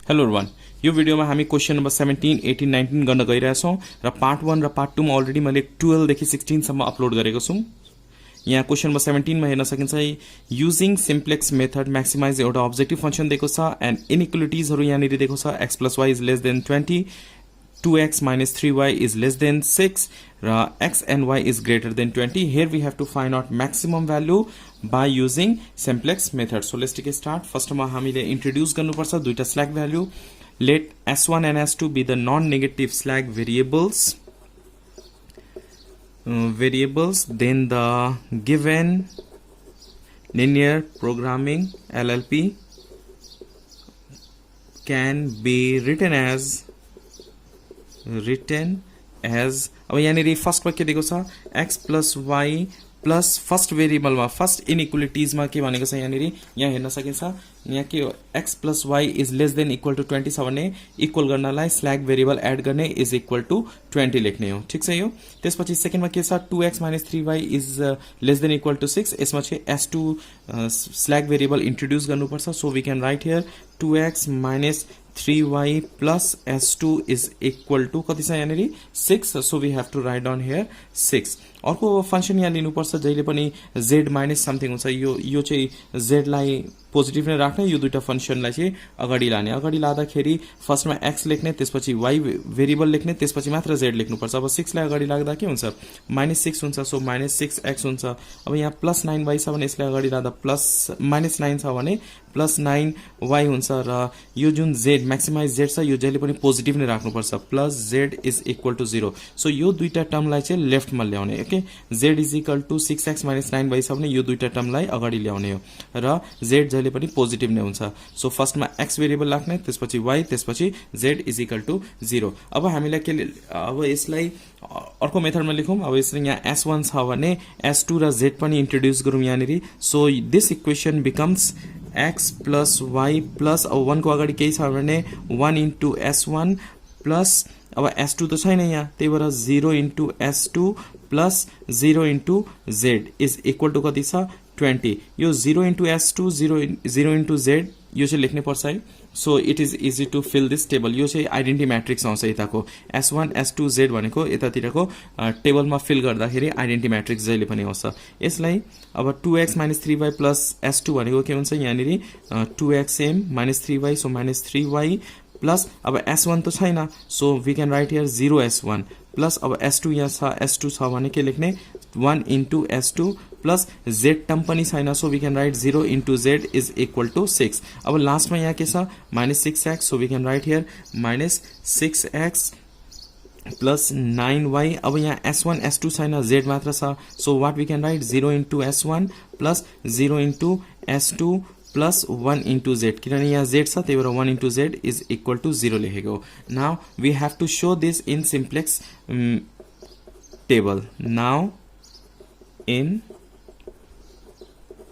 Hello everyone, यो भिडियोमा हामी क्वेशन नम्बर 17, 18, 19 गर्न गइरहेछौँ र पार्ट 1 र पार्ट 2 मा अलरेडी मैले 12 देखि 16 सम्म अपलोड गरेको छु। यहाँ क्वेशन नम्बर 17 मा हेर्न सकिन्छ, युजिङ सिम्प्लेक्स मेथड म्याक्सिमाइज एउटा अब्जेक्टिभ फंक्सन दिएको छ एन्ड इनइक्वालिटिजहरु यहाँनिर दिएको छ x + y is less then 20, 2x minus 3y is less than 6 x and y is greater than 20. Here we have to find out maximum value by using simplex method. So let's take a start. First of all, हामीले introduce गर्नुपर्छ दुईटा slack value. Let s1 and s2 be the non-negative slack variables. Then the given linear programming LLP can be written as अब यहाँनिर first के दिएको छ x + y plus first भेरिएबलमा first इनइक्वालिटिजमा के भनेको छ यहाँनिर यहाँ हेर्न सकिन्छ यहाँ के x + y is less than equal to 20 छ भने इक्वल गर्नलाई स्ल्याक भेरिएबल एड गर्ने इज इक्वल टु 20 लेख्ने हो। ठीक छ यो। त्यसपछि सेकेन्डमा के छ 2x - 3y is less than equal to 6। यसमा चाहिँ s2 स्ल्याक भेरिएबल इन्ट्रोड्युस गर्नुपर्छ। So we can write here 2x - 3y plus s2 is equal to कति छ यहाँनिर 6। So we have to write down here 6। अर्को फंक्शन यहाँ लिनुपर्छ जहिले पनि z माइनस समथिङ हुन्छ। यो चाहिँ z लाई पोजिटिभ नै राख्ने, यो दुईटा फंक्शनलाई चाहिँ अगाडि लाने। अगाडि लाँदाखेरि फर्स्टमा x लेख्ने, त्यसपछि y भेरिएबल लेख्ने, त्यसपछि मात्र z लेख्नुपर्छ। अब 6 लाई अगाडि लाग्दा के हुन्छ -6 हुन्छ। सो -6x हुन्छ। अब यहाँ +9y छ भने यसलाई अगाडि लाँदा -9 छ भने +9y हुन्छ र यो जुन z म्याक्सिमाइज z छ यो जहिले पनि पोजिटिभ नै राख्नुपर्छ। +z is equal to 0। So यो दुईटा टर्मलाई चाहिँ लेफ्टमा ल्याउने। Okay, z is equal to 6x - 9y छ भने यो दुईटा टर्मलाई अगाडि ल्याउने हो र z जहिले पनि पोजिटिभ नै हुन्छ। सो फर्स्टमा x भेरिएबल राख्ने, त्यसपछि y, त्यसपछि z इज इक्वल टु 0। अब हामीलाई के अब यसलाई अर्को मेथडमा लेखौं। अब यसले यहाँ s1 छ भने s2 र z पनि इन्ट्रोड्युस गरौँ यहाँनिर। So this equation becomes x + y plus अब 1 को अगाडि केही छ भने 1 * s1 प्लस अब s2 त छैन यहाँ, त्यही भएर 0 * s2 plus 0 * z is equal to कति छ 20। यो 0 * s2 0 * z यो चाहिँ लेख्नै पर्छ है। So it is easy to fill this table. यो चाहिँ आइडेन्टिटी म्याट्रिक्स आउँछ यताको s1 s2 z भनेको यतातिरको टेबलमा फिल गर्दाखेरि आइडेन्टिटी म्याट्रिक्स जहिले पनि आउँछ। यसलाई अब 2x - 3y प्लस s2 भनेको के हुन्छ यहाँनिर 2xm - 3y, so -3y plus अब s1 त छैन। So we can write here 0s1 plus अब s2 यहाँ छ, s2 छ भने के लेख्ने 1 * s2 प्लस z टर्म पनि छैन। So we can write 0 * z is equal to 6। अब लास्टमा यहाँ के छ -6x। So we can write here -6x plus 9y। अब यहाँ s1 s2 छैन, z मात्र छ। So what we can write 0 * s1 plus 0 * s2 plus 1 * z, किनभने यहाँ z छ त्यही भएर 1 * z इज इक्वल टु 0 लेखेको। Now we have to show this in simplex table. Now in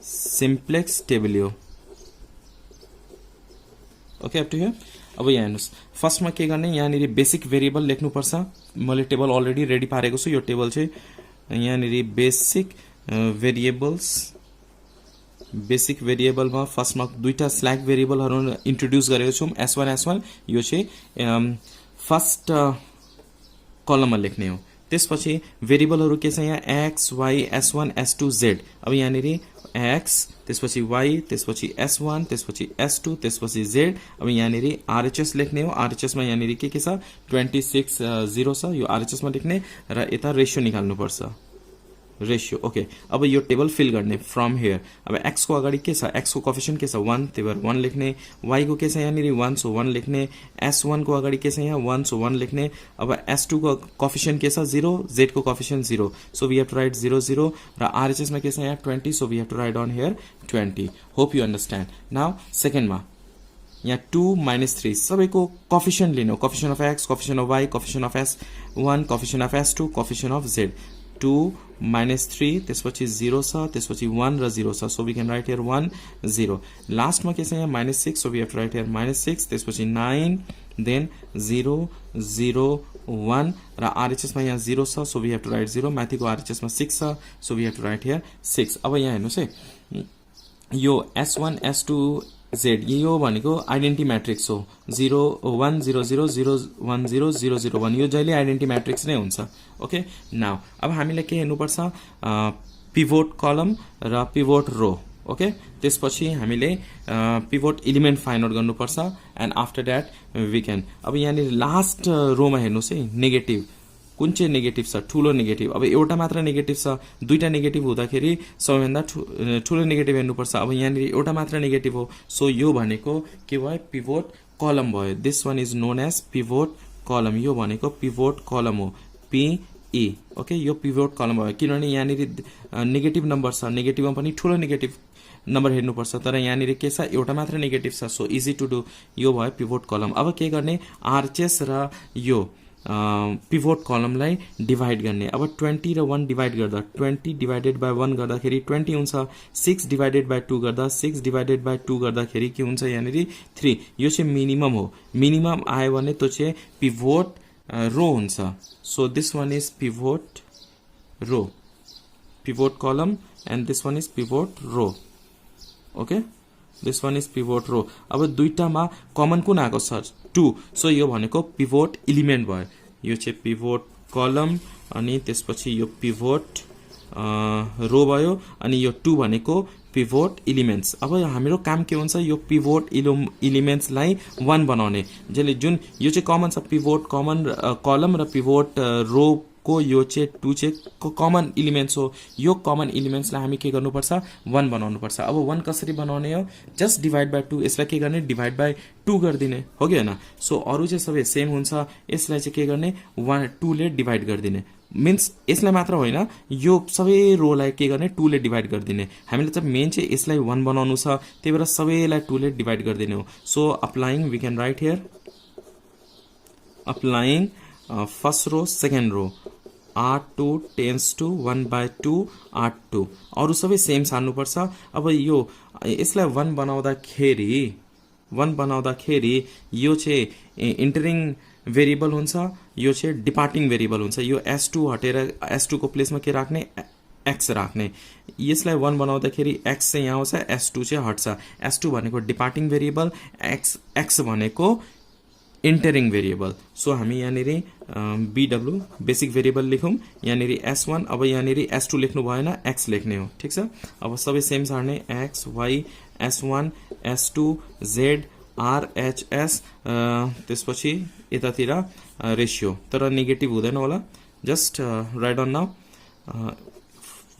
simplex table यो ओके अप टु हियर। अब यहाँ हेर्नुस् फर्स्टमा के गर्ने यहाँनिर बेसिक भेरिएबल लेख्नुपर्छ। मैले टेबल अलरेडी रेडी पारेको छु। यो टेबल चाहिँ यहाँनिर बेसिक भेरिएबलमा फर्स्टमा दुईटा स्ल्याक भेरिएबलहरु इन्ट्रोड्युस गरेको छौं s1 यो चाहिँ फर्स्ट कलममा लेख्ने हो। त्यसपछि भेरिएबलहरु के छ यहाँ x y s1 s2 z। अब यहाँनिर x, त्यसपछि y, त्यसपछि s1, त्यसपछि s2, त्यसपछि z। अब यहाँनिर RHS लेख्ने हो। RHS मा यहाँनिर के छ 26 0 छ, यो RHS मा लेख्ने र यता रेशियो निकाल्नु पर्छ रेशियो। ओके, अब यो टेबल फिल गर्ने फ्रम हियर। अब x को अगाडि के छ x को कोएफिशिएन्ट के छ 1, त्यही भएर 1 लेख्ने। y को के छ यहाँनिर 1, सो 1 लेख्ने। s1 को अगाडि के छ यहाँ 1, सो 1 लेख्ने। अब s2 को कोएफिशिएन्ट के छ 0, z को coefficient 0, so we have to write 0 0 र RHS मा के छ यहाँ 20, so we have to write down here 20। Hope you understand. Now सेकेन्डमा यहाँ 2 - 3 सबैको कोएफिशिएन्ट लिनु। Coefficient of x, coefficient of y, coefficient of s1, coefficient of s2, coefficient of z। 2 - 3 त्यसपछि 0 छ, त्यसपछि 1 र 0 छ। So we can write here 1 0। लास्टमा के छ यहाँ -6, so we have to write here -6, त्यसपछि 9, देन 0 0 1 र RHS मा यहाँ 0 छ, so we have to write 0। माथिको RHS मा 6 छ, so we have to write here 6। अब यहाँ हेर्नुस् है यो s1 s2 जेड यो भनेको आइडेन्टिटी म्याट्रिक्स हो 0 1 0 0 0 1 0 0 0 1 यो जहिले आइडेन्टिटी म्याट्रिक्स नै हुन्छ ओके नाउ अब हामीले के हेर्नुपर्छ पिभोट कलम र पिभोट रो ओके त्यसपछि हामीले पिभोट एलिमेन्ट फाइन्ड आउट गर्नुपर्छ and after that we can अब यहाँनिर लास्ट रोमा हेर्नुहोस् है नेगेटिभ कुन चाहिँ नेगेटिभ छ ठुलो नेगेटिभ अब एउटा मात्र नेगेटिभ छ दुईटा नेगेटिभ हुँदाखेरि सबैभन्दा ठुलो नेगेटिभ हेर्नुपर्छ अब यहाँनिर एउटा मात्र नेगेटिभ हो सो यो भनेको के भयो पिभोट कलम भयो this one is known as pivot column यो भनेको पिभोट कलम हो पिई ओके यो पिभोट कलम भयो किनभने यहाँनिर नेगेटिभ नम्बर छ नेगेटिभमा पनि ठुलो नेगेटिभ नम्बर हेर्नुपर्छ तर यहाँनिर के छ एउटा मात्र नेगेटिभ छ सो इजी टु डु यो भयो पिभोट कलम अब के गर्ने आरचेस र यो पिभोट कलमलाई डिभाइड गर्ने अब 20 र 1 डिभाइड गर्दा 20 डिभाइडेड बाई 1 गर्दाखेरि 20 हुन्छ 6 डिभाइडेड बाई 2 गर्दा 6 डिभाइडेड बाई 2 गर्दाखेरि के हुन्छ यहाँनिर 3 यो चाहिँ मिनिमम हो मिनिमम आयो भने त्यो चाहिँ पिभोट रो हुन्छ so this one is pivot row pivot column and this one is pivot row okay this one is pivot row अब दुईटामा कमन कुन आएको छ 2 सो यो भनेको पिभोट एलिमेन्ट भयो यो चाहिँ पिभोट कलम अनि त्यसपछि यो पिभोट रो भयो अनि यो 2 भनेको पिभोट एलिमेन्ट्स अब हाम्रो काम के हुन्छ यो पिभोट एलिमेन्ट्सलाई 1 बनाउने जसले जुन यो चाहिँ कमन छ पिभोट कलम र पिभोट रो को यो चाहिँ 2 चाहिँ कमन एलिमेन्ट्स हो यो कमन एलिमेन्ट्सलाई हामी के गर्नुपर्छ 1 बनाउनुपर्छ अब 1 कसरी बनाउने हो जस्ट डिभाइड बाई 2 यसलाई के गर्ने डिभाइड बाई 2 गरिदिने हो कि हैन सो अरु चाहिँ सबै सेम हुन्छ यसलाई चाहिँ के गर्ने 2 ले डिभाइड गरिदिने मिन्स यसलाई मात्र होइन यो सबै रोलाई के गर्ने 2 ले डिभाइड गरिदिने हामीले चाहिँ मेन चाहिँ यसलाई 1 बनाउनु छ त्यही भएर सबैलाई 2 ले डिभाइड गरिदिने हो so applying we can write here applying first row second row R2 tends to 1 by 2 R2 अरु सबै सेम छान्नुपर्छ अब यो यसलाई 1 बनाउँदाखेरि यो चाहिँ इन्टरिङ भेरिएबल हुन्छ यो चाहिँ डिपार्टिङ भेरिएबल हुन्छ यो S2 हटेर S2 को प्लेसमा के राख्ने x राख्ने यसलाई 1 बनाउँदाखेरि x चाहिँ यहाँ आउँछ S2 चाहिँ हट्छ S2 भनेको डिपार्टिङ भेरिएबल x भनेको इन्टरिङ भेरिएबल सो हामी यहाँनिर BW बेसिक भेरिएबल लेखौँ यहाँनिर S1 अब यहाँनिर S2 लेख्नु भएन x लेख्ने हो ठीक छ अब सबै सेम छाड्ने x y S1 S2 Z R H S त्यसपछि यतातिर रेशियो तर नेगेटिभ हुँदैन होला just write down now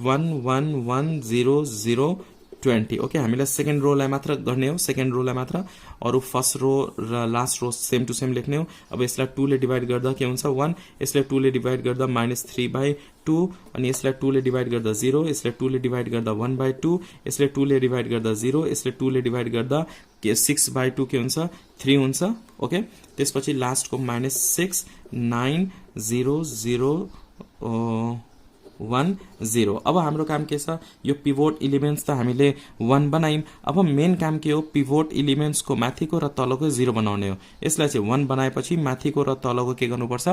1 1 1 0 0 20 okay हामीलाई सेकेन्ड रोलाई मात्र गर्ने हो सेकेन्ड रोलाई मात्र अरु फर्स्ट रो र last row same to same लेख्ने हो अब यसलाई 2 ले डिभाइड गर्दा के हुन्छ 1 यसलाई 2 ले डिभाइड गर्दा -3/2 अनि यसलाई 2 ले डिभाइड गर्दा 0 यसलाई 2 ले डिभाइड गर्दा 1/2 यसलाई 2 ले डिभाइड गर्दा 0 यसलाई 2 ले डिभाइड गर्दा 6/2 के हुन्छ 3 हुन्छ ओके त्यसपछि लास्ट को -6 9 0 0 1 0 अब हाम्रो काम के छ यो पिभोट एलिमेन्ट्स त हामीले 1 बनायौं अब मेन काम के हो पिभोट एलिमेन्ट्स को माथिको र तलको 0 बनाउने हो यसलाई चाहिँ 1 बनाएपछि माथिको र तलको के गर्नुपर्छ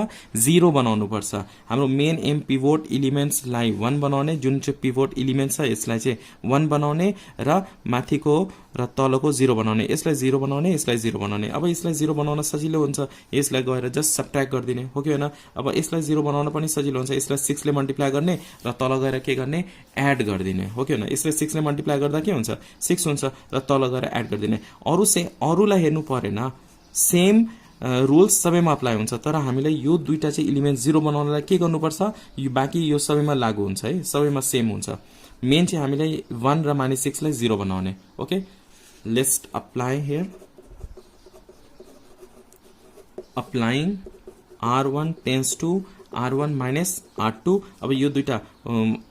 0 बनाउनु पर्छ हाम्रो मेन एम पिभोट एलिमेन्ट्स लाई 1 बनाउने जुन चाहिँ पिभोट एलिमेन्ट छ यसलाई चाहिँ 1 बनाउने र माथिको र तलको 0 बनाउने यसलाई 0 बनाउने यसलाई 0 बनाउने अब यसलाई 0 बनाउन सजिलो हुन्छ यसलाई गएर जस्ट सबट्र्याक्ट गरिदिने हो कि हैन अब यसलाई 0 बनाउन पनि सजिलो हुन्छ यसलाई 6 ले मल्टिप्लाई गर्ने र तल गएर के गर्ने एड गरिदिने हो कि हैन यसले 6 ले मल्टिप्लाई गर्दा के हुन्छ 6 हुन्छ र तल गएर एड गरिदिने अरुलाई हेर्नु परेन सेम रुल्स सबैमा अप्लाई हुन्छ तर हामीले यो दुईटा चाहिँ एलिमेन्ट 0 बनाउनलाई के गर्नुपर्छ यो बाँकी यो सबैमा लागू हुन्छ है सबैमा सेम हुन्छ मेन चाहिँ हामीलाई 1 र -6 लाई 0 बनाउने okay let's apply here applying R1 tends to R1 minus R2 अब यो दुईटा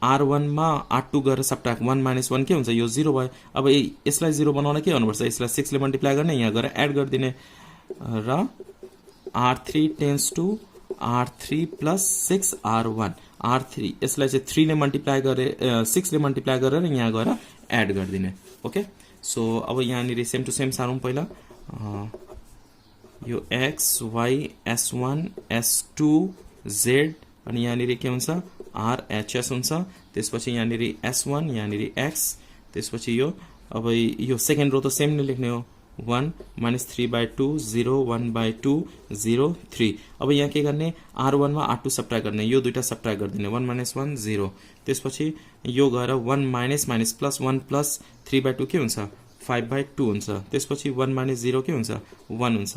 R1 मा R2 गरेर सबट्र्याक्ट 1 - 1 के हुन्छ यो 0 भयो अब यसलाई 0 बनाउन के गर्नुपर्छ यसलाई 6 ले मल्टिप्लाई गर्ने यहाँ गएर एड गरिदिने र R3 tends to R3 plus 6 R1 R3 यसलाई चाहिँ 3 ले मल्टिप्लाई गरे 6 ले मल्टिप्लाई गरेर यहाँ गएर एड गरिदिने ओके सो अब यहाँनिर सेम टु सेम सारौँ पहिला यो x y s1 s2 z अनि यहाँनिर के हुन्छ r h s हुन्छ त्यसपछि यहाँनिर s1 यहाँनिर x त्यसपछि यो अब यो सेकेन्ड रो त सेम नै लेख्ने हो 1 minus 3 by 2 0 1 by 2 0 3 अब यहाँ के गर्ने R1 मा R2 सब्ट्र्याक्ट गर्ने यो दुईटा सब्ट्र्याक्ट गरिदिने 1 minus 1 0 त्यसपछि यो गएर 1 minus minus plus 1 plus 3 by 2 के हुन्छ 5 by 2 हुन्छ त्यसपछि 1 minus 0 के हुन्छ 1 हुन्छ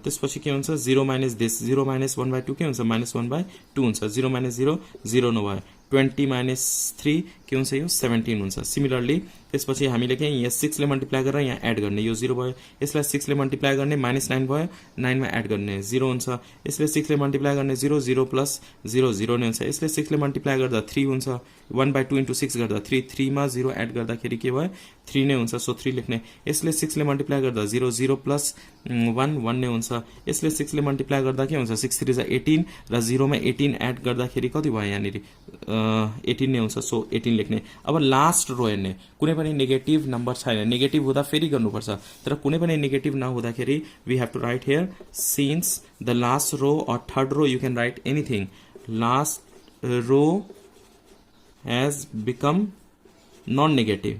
त्यसपछि के हुन्छ 0 minus this 0 minus 1 by 2 के हुन्छ minus 1 by 2 हुन्छ 0 minus 0 0 नभयो 20 minus 3 के हुन्छ यो 17 हुन्छ सिमिलरली त्यसपछि हामीले के यहाँ 6 ले मल्टिप्लाई गरेर यहाँ एड गर्ने यो 0 भयो यसलाई 6 ले मल्टिप्लाई गर्ने -9 भयो 9 मा एड गर्ने 0 हुन्छ यसले 6 ले मल्टिप्लाई गर्ने 0 0 प्लस 0 0 नै हुन्छ यसले 6 ले मल्टिप्लाई गर्दा 3 हुन्छ 1 by 2 into 6 गर्दा 3 3 मा 0 एड गर्दाखेरि के भयो 3 नै हुन्छ सो 3 लेख्ने यसले 6 ले मल्टिप्लाई गर्दा 0 0 प्लस 1 1 नै हुन्छ यसले 6 ले मल्टिप्लाई गर्दा के हुन्छ 6 3 18 र 0 मा 18 एड गर्दाखेरि कति भयो यहाँनिर 18 नै हुन्छ सो 18 लेख्ने अब लास्ट रो हेर्ने कुनै पनि नेगेटिभ नम्बर छैन नेगेटिभ हुँदा फेरि गर्नुपर्छ तर कुनै पनि नेगेटिभ नहुँदाखेरि we have to write here since the last row or third row you can write anything last row has become non-negative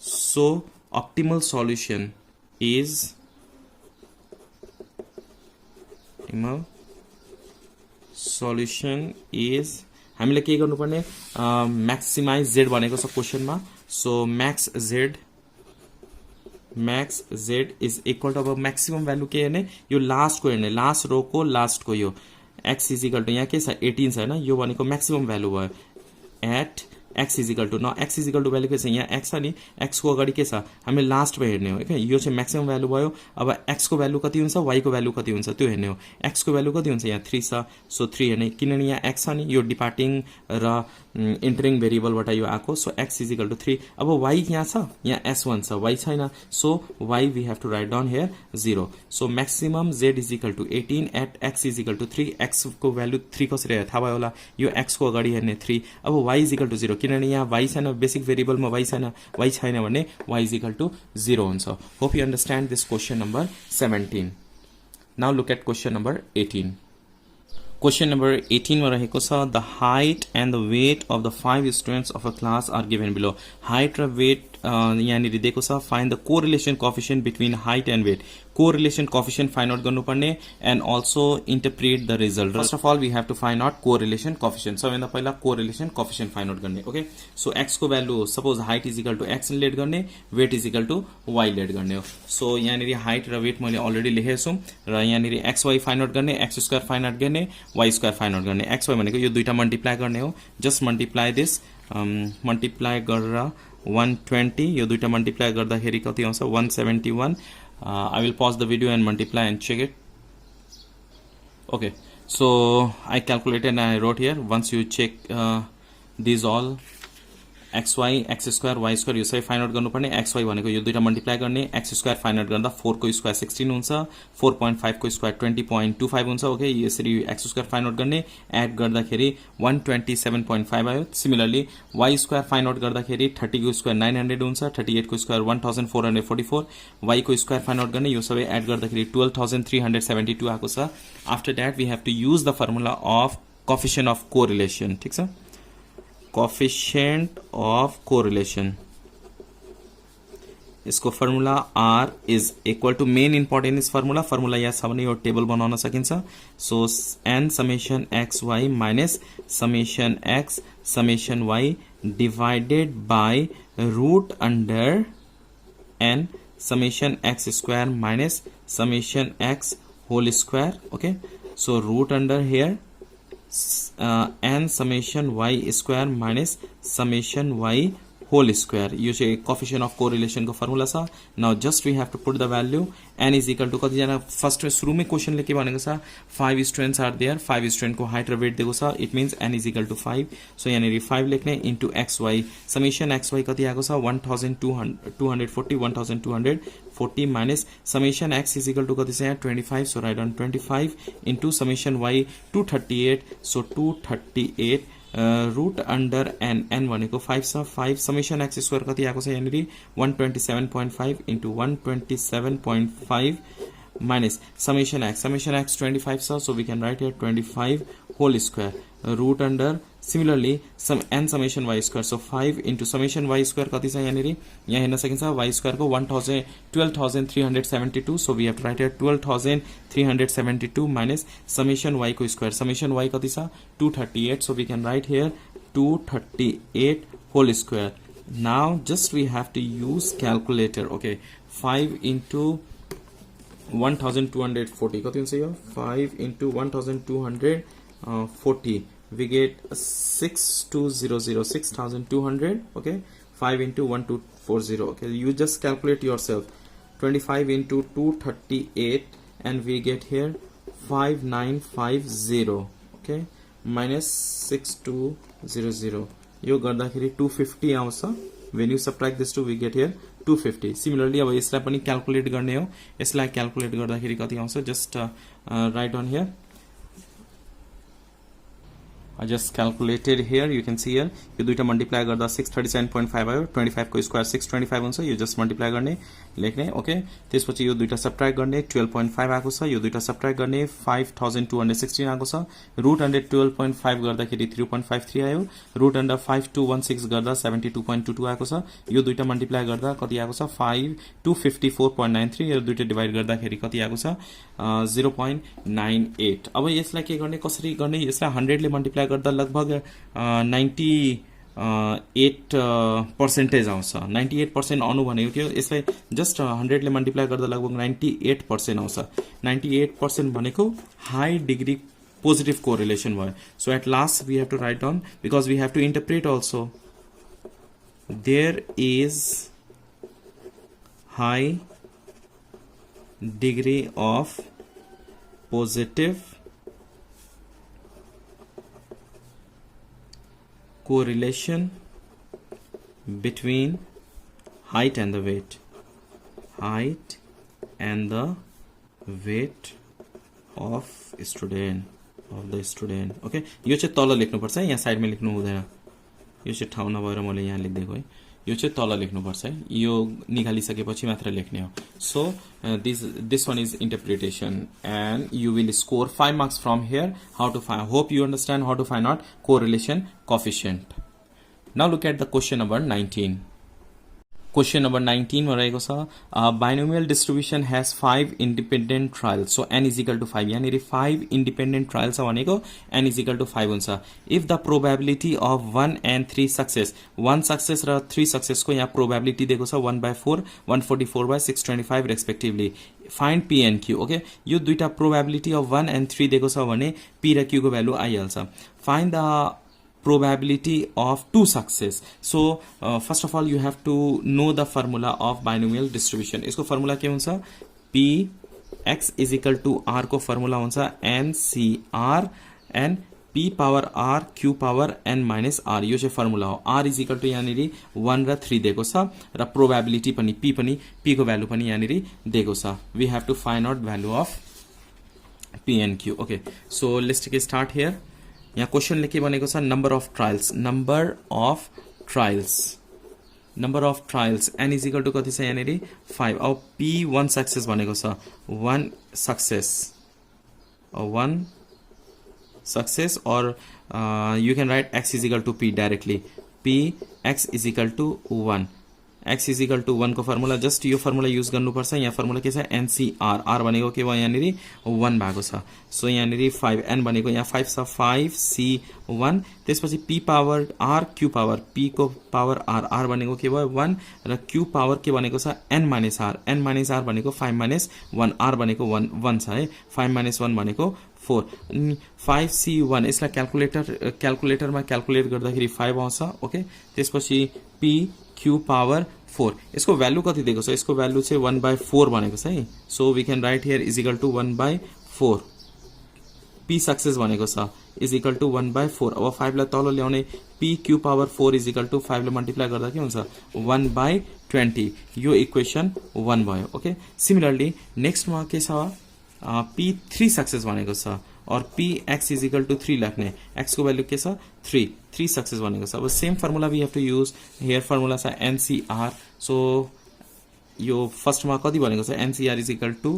so optimal solution is हामीले के गर्नुपर्ने मैक्सिमाइज z भनेको छ क्वेशनमा सो max z is equal to अब maximum value के हेर्ने यो लास्ट को हेर्ने लास्ट रो को लास्ट को यो x is equal to यहाँ के छ 18 छ हैन यो भनेको मैक्सिमम भ्यालु भयो at x is equal to न x is equal to value के छ यहाँ x छ नि x को अगाडि के छ हामीले लास्ट मा हेर्ने हो हैन यो चाहिँ म्याक्सिमम भ्यालु भयो अब x को भ्यालु कति हुन्छ y को भ्यालु कति हुन्छ त्यो हेर्ने हो x को भ्यालु कति हुन्छ यहाँ 3 छ सो 3 हेर्ने किनभने यहाँ x छ नि यो डिपार्टिङ र इन्टरिङ भेरिएबल बाट यो आको so x is equal to 3 अब y यहाँ छ यहाँ s1 छ y छैन so y we have to write down here 0 so maximum z is equal to 18 at x is equal to 3 x को भ्यालु 3 कसरी आयो थाहा भयो होला यो x को अगाडि हेर्ने 3 अब y is equal to 0 किनभने यहाँ y छैन बेसिक भेरिएबलमा y छैन भने y is equal to 0 हुन्छ hope you understand this question number 17 now look at question number 18 Question number 18 मा रहेको छ the height and the weight of the 5 students of a class are given below. Height र weight यहाँनिर दिएको छ find the correlation coefficient between height and weight. Correlation coefficient find out गर्नुपर्ने and also interpret the result. First of all we have to find out correlation coefficient. सबैभन्दा पहिला correlation coefficient find out गर्ने. Okay. So x को value suppose height is equal to x let गर्ने weight is equal to y let गर्ने हो. So यहाँनिर height र weight मैले already लेखेको छु र यहाँनिर xy find out गर्ने x square find out गर्ने y square find out गर्ने xy भनेको यो दुईटा मल्टिप्लाई गर्ने हो जस्ट मल्टिप्लाई दिस मल्टिप्लाई गरेर 120 यो दुईटा मल्टिप्लाई गर्दाखेरि कति आउँछ 171 I will pause the video and multiply and check it. Okay, so I calculated and I wrote here. Once you check these all xy x square y square यो सबै find out गर्नुपर्ने xy भनेको यो दुईटा multiply गर्ने x square find out गर्दा 4 को square 16 हुन्छ 4.5 को स्क्वायर 20.25 हुन्छ ओके यसरी x स्क्वायर फाइन्ड आउट गर्ने एड गर्दाखेरि 127.5 आयो similarly y square find out गर्दाखेरि 30 को स्क्वायर 900 हुन्छ 38 को स्क्वायर 1444 y को स्क्वायर फाइन्ड आउट गर्ने यो सबै एड गर्दाखेरि 12372 आको छ after that we have to use the formula of coefficient of correlation ठीक छ coefficient of correlation इसको formula r is equal to main important is formula यहाँ छ भने यो टेबल बनाउन सकिन्छ so n summation xy minus summation x summation y divided by root under n summation x square minus summation x whole square okay so root under here n summation y square minus summation y whole square यो चाहिँ coefficient of correlation को formula छ now just we have to put the value n is equal to कति जना first सुरुमै question ले के भनेको छ 5 students are there 5 student को height र weight दिएको छ it means n is equal to 5 so यहाँनिर 5 लेख्ने into xy summation xy कति आएको छ 1240 minus summation x is equal to कति छ यहाँ 25 so write down 25 into summation y 238 so 238 root under n भनेको 5 छ 5 summation x square कति आएको छ यहाँनिर 127.5 into 127.5 minus summation x 25 so we can write here 25 whole square root under similarly some n summation y square so 5 into summation y square कति छ यहाँ निरी यहाँ हेर्न सकिन्छ y square को 12,372 so we have to write here 12,372 minus summation y को square summation y कति छ 238 so we can write here 238 whole square. Now just we have to use calculator. Okay, 5 into 1240 कति हुन्छ यो 5 into 1240 we get 6200 6200 okay 5 into 1240 okay you just calculate yourself 25 into 238 and we get here 5950 okay minus 6200 यो गर्दाखेरि 250 आउँछ when you subtract this two we get here 250 similarly अब यसलाई पनि calculate गर्ने हो यसलाई क्याल्कुलेट गर्दाखेरि कति आउँछ just write on here I just calculated here you can see here यो दुईटा मल्टिप्लाई गर्दा 637.5 आयो 25 को स्क्वायर 625 हुन्छ यो जस्ट मल्टिप्लाई गर्ने लेख्ने ओके त्यसपछि यो दुईटा सबट्र्याक्ट गर्ने 12.5 आएको छ यो दुईटा सबट्र्याक्ट गर्ने 5216 आएको छ रुट अन्डर 12.5 गर्दाखेरि 3.53 आयो रुट अन्डर 5216 गर्दा 72.22 आएको छ यो दुईटा मल्टिप्लाई गर्दा कति आएको छ 5254.93 यो दुईटा डिवाइड गर्दाखेरि कति आएको छ 0.98 अब यसलाई के गर्ने कसरी गर्ने यसलाई 100 ले मल्टिप्लाई गर्दा लगभग 98% आउँछ 98% आउनु भनेको के हो यसलाई जस्ट 100 ले मल्टिप्लाई गर्दा लगभग 98% आउँछ 98% भनेको हाई डिग्री पोजिटिभ कोरिलेसन भयो so at last we have to write down because we have to interpret also there is high degree of positive correlation between height and the weight of the student okay यो चाहिँ तल लेख्नु पर्छ यहाँ साइडमा लेख्नु हुँदैन यो चाहिँ ठाउँ नभएर मैले यहाँ लेख्दिएको है यो चाहिँ तल लेख्नु पर्छ है यो निकालिसकेपछि मात्र लेख्ने हो so this one is interpretation and you will score 5 marks from here how to find hope you understand how to find out correlation coefficient now look at the question number 19 Question number 19 मा रहेको छ binomial distribution has 5 independent trials so n is equal to 5 यानी 5 independent trials छ भनेको n is equal to 5 हुन्छ if the probability of 1 and 3 success 1 success र 3 success को यहाँ probability दिएको छ 1/4 144/625 respectively find p and q okay यो दुईटा probability of 1 and 3 दिएको छ भने p र q को भ्यालु आइहाल्छ find the probability of 2 success so first of all you have to know the formula of binomial distribution इसको formula के हुन्छ p x is equal to r को formula हुन्छ ncr and p power r q power n minus r यो चाहिँ formula हो r is equal to यहाँनिर 1 र 3 दिएको छ र probability पनि p को value पनि यहाँनिर दिएको छ we have to find out value of p and q okay so let's take a start here यहाँ क्वेशनले के भनेको छ number of trials n is equal to कति छ यहाँनिर 5 अब p 1 सक्सेस भनेको छ 1 सक्सेस और you can write x is equal to p directly p x is equal to 1 x is equal to 1 को फर्मुला जस्ट यो फर्मुला युज गर्नुपर्छ यहाँ फर्मुला के छ NCR r भनेको के भयो यहाँनिर 1 भएको छ सो यहाँनिर 5 n भनेको यहाँ 5 छ 5c1 त्यसपछि p power r q power p को पावर r r भनेको के भयो 1 र q पावर के भनेको छ n r भनेको 5 - 1 r भनेको 1 छ है 5 - 1 भनेको 4 5c1 यसलाई क्याल्कुलेटरमा क्याल्कुलेट गर्दाखेरि 5 आउँछ ओके त्यसपछि p q पावर 4 यसको भ्यालु कति दिएको छ यसको भ्यालु चाहिँ 1/4 भनेको छ है so we can write here is equal to 1/4 p success भनेको छ इज इक्वल टु 1/4 अब 5 लाई तल ल्याउने p q power 4 is equal to 5 ले मल्टिप्लाई गर्दा के हुन्छ 1/20 यो इक्वेसन 1 भयो ओके सिमिलरली नेक्स्ट मा के छ p 3 सक्सेस भनेको छ और p x is equal to 3 लेख्ने x को भ्यालु के छ 3 सक्सेस भनेको छ अब same formula we have to use here formula छ NCR सो यो फर्स्ट मा कति भनेको छ NCR is equal to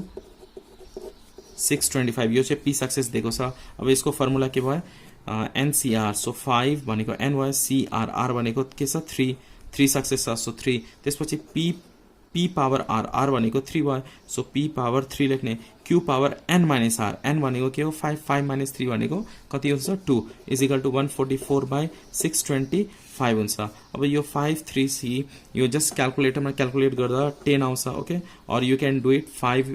625 यो चाहिँ पी सक्सेस दिएको छ। अब यसको फर्मुला के भयो एनसीआर, सो 5 भनेको एन भयो, सीआर आर भनेको के छ 3 सक्सेस छ, सो 3। त्यसपछि पी पावर आर भनेको 3 भयो, सो पी पावर 3 लेख्ने, q power n minus r, n भनेको के हो 5 माइनस 3 भनेको कति हुन्छ 2 इज इक्वल टू 144/625 हुन्छ। अब यो 5 3C यो जस्ट क्यालकुलेटरमा क्यालकुलेट गर्दा 10 आउँछ, ओके। और you can do it 5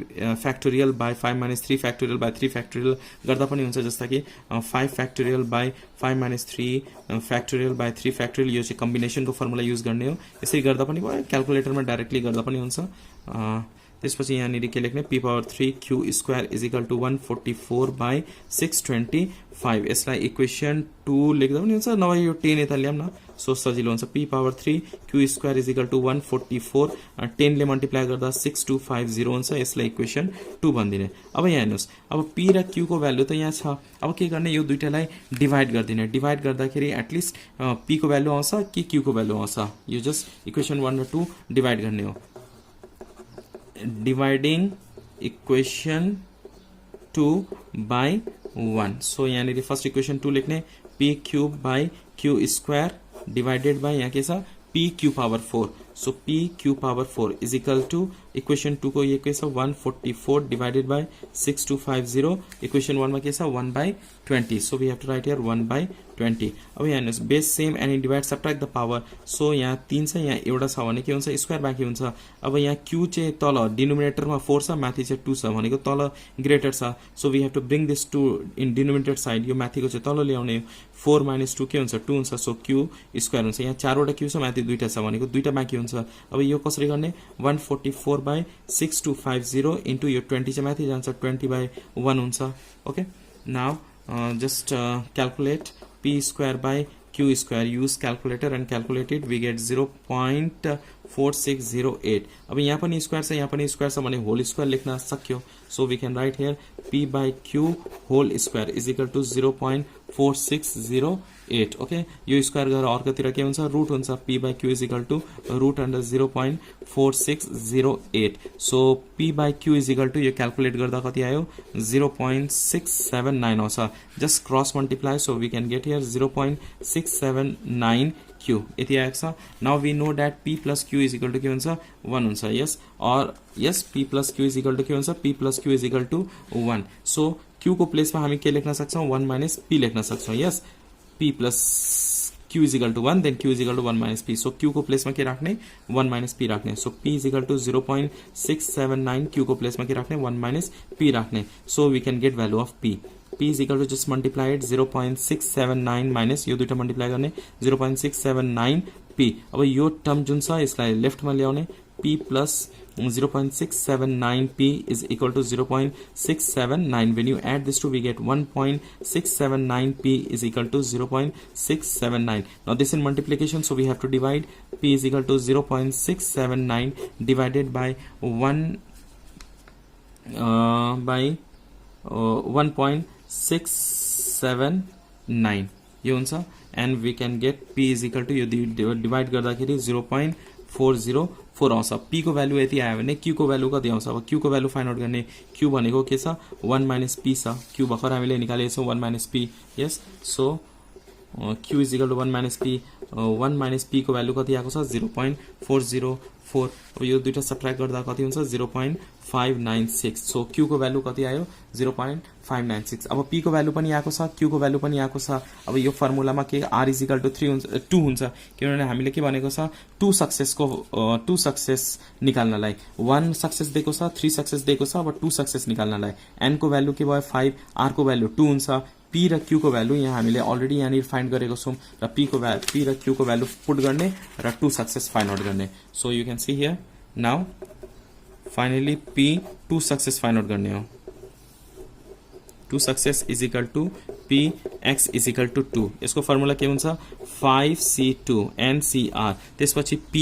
factorial by 5 minus 3 factorial by 3 factorial गर्दा पनि हुन्छ, जस्ता कि 5 factorial by 5 minus 3 factorial by 3 factorial, यो चाहिँ कम्बिनेसनको फर्मुला युज गर्ने हो। यसरी गर्दा पनि भयो, क्यालकुलेटरमा डाइरेक्टली गर्दा पनि हुन्छ। त्यसपछि यहाँनिर के लेख्ने p power 3 q square is equal to 144/625। यसलाई इक्वेसन 2 लेख्दा पनि हुन्छ, नभए यो 10 यता ल्याउँ न, सो सजिलो हुन्छ। P power 3 q square is equal to 144, 10 ले मल्टिप्लाई गर्दा 6250 हुन्छ। यसलाई इक्वेसन 2 भनिदिने। अब यहाँ हेर्नुहोस्, अब पी र क्यू को भ्यालु त यहाँ छ, अब के गर्ने यो दुईटालाई डिभाइड गरिदिने। डिभाइड गर्दाखेरि एटलिस्ट पी को भ्यालु आउँछ कि क्यू को भ्यालु आउँछ, यो जस्ट इक्वेसन 1 र 2 डिभाइड गर्ने हो। डिवाइडिङ इक्वेसन 2 by 1, सो यहाँनिर फर्स्ट इक्वेसन 2 लेख्ने, p cube by q square divided by यहाँ के छ p q power 4, so p q power 4 is equal to equation 2 को ये के छ 144 डिवाइडेड बाई 6250, इक्वेसन 1 में के छ 1/20, so we have to write here 1/20। अब यहाँ हेर्नुहोस् base same and divide subtract the power, so यहाँ 3 छ, यहाँ एउटा छ भने के हुन्छ स्क्वायर बाँकी हुन्छ। अब यहाँ क्यू चाहिँ तल डिनोमिनेटरमा 4 छ, माथि चाहिँ 2 छ भनेको तल ग्रेटर छ, so we have to bring this 2 in denominator side, यो माथिको चाहिँ तल ल्याउने। 4 माइनस 2 के हुन्छ 2 हुन्छ, सो क्यू स्क्वायर हुन्छ। यहाँ 4 वटा क्यू छ, माथि 2टा छ भनेको 2टा बाँकी हुन्छ। अब यो कसरी गर्ने 144/6250 इन्टु यो 20 चाहिँ माथि जान्छ 20/1 हुन्छ, okay. Now just calculate p square by q square, use calculator and calculate it, we get 0.4608। अब यहाँ पनि स्क्वायर छ, यहाँ पनि स्क्वायर छ भने होल स्क्वायर लेख्न सक्यो, so we can write here p by q whole square is equal to 0.4608, okay. यो स्क्वायर गरेर अर्कोतिर के हुन्छ रुट हुन्छ, p by q is equal to root under 0.4608, so p by q is equal to यो calculate गर्दा कति आयो 0.679 आउँछ। Just cross multiply, so we can get here 0.679 q यति आएको छ। Now we know that p plus q is equal to के हुन्छ 1 हुन्छ, यस। और yes p plus q is equal to के हुन्छ p plus q is equal to 1, so q को प्लेसमा हामी के लेख्न सक्छौं 1 माइनस p लेख्न सक्छौं, yes. p plus q is equal to 1 then q is equal to 1 minus p, so q को प्लेसमा के राख्ने 1 माइनस p राख्ने, so p is equal to 0.679, q को प्लेसमा के राख्ने 1 माइनस p राख्ने, so we can get value of p। p is equal to just multiply it 0.679 minus यो दुईटा मल्टिप्लाई गर्ने 0.679 p। अब यो टर्म जुन छ यसलाई लेफ्टमा ल्याउने, p plus 0.679 p is equal to 0.679. When you add this two, we get 1.679 p is equal to 0.679. Now this in multiplication, so we have to divide. P is equal to 0.679 divided by 1.679 यो हुन्छ, and we can get p is equal to यो divide गर्दाखेरि 0.404 आउँछ। p को value यति आयो भने q को भ्यालु कति आउँछ। अब q को भ्यालु फाइन्ड आउट गर्ने, q भनेको के छ 1 माइनस p छ, q भर्खर हामीले निकालेको छौं 1 minus p, yes. So q is equal to 1 minus p, 1 minus p को भ्यालु कति आएको छ 0.404। अब यो दुईटा सब्ट्र्याक्ट गर्दा कति हुन्छ 0.596, सो q को भ्यालु कति आयो 0.596। अब p को भ्यालु पनि आएको छ, q को भ्यालु पनि आएको छ। अब यो फर्मुलामा के r इज इक्वल टु 2 हुन्छ, किनभने हामीले के भनेको छ 2 सक्सेस निकाल्नलाई 1 सक्सेस दिएको छ, 3 सक्सेस दिएको छ, अब 2 सक्सेस निकाल्नलाई n को भ्यालु के भयो 5, r को भ्यालु 2 हुन्छ, p र q को भ्यालु यहाँ हामीले अलरेडी यहाँनिर फाइन्ड गरेको छौं र p र q को भ्यालु पुट गर्ने र 2 सक्सेस फाइन्ड आउट गर्ने। So you can see here now finally p 2 success find out गर्ने हो। 2 success is equal to p x is equal to 2, यसको फर्मुला के हुन्छ 5c2 ncr, त्यसपछि p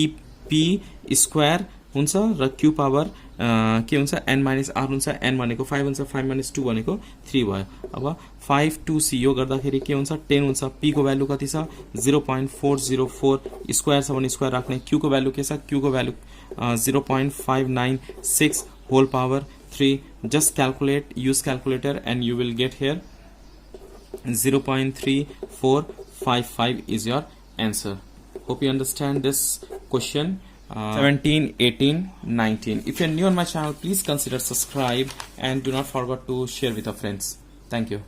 स्क्वायर हुन्छ र q पावर के हुन्छ n माइनस r हुन्छ, n भनेको 5 हुन्छ, 5 माइनस 2 भनेको 3 भयो। अब 5 2c यो गर्दाखेरि के हुन्छ 10 हुन्छ, p को भ्यालु कति छ 0.404, स्क्वायर छ भने स्क्वायर राख्ने, q को भ्यालु के छ q को value 0.596 whole power 3. Just calculate, use calculator, and you will get here 0.3455 is your answer. Hope you understand this question. 17, 18, 19. If you're new on my channel, please consider subscribe and do not forget to share with your friends. Thank you.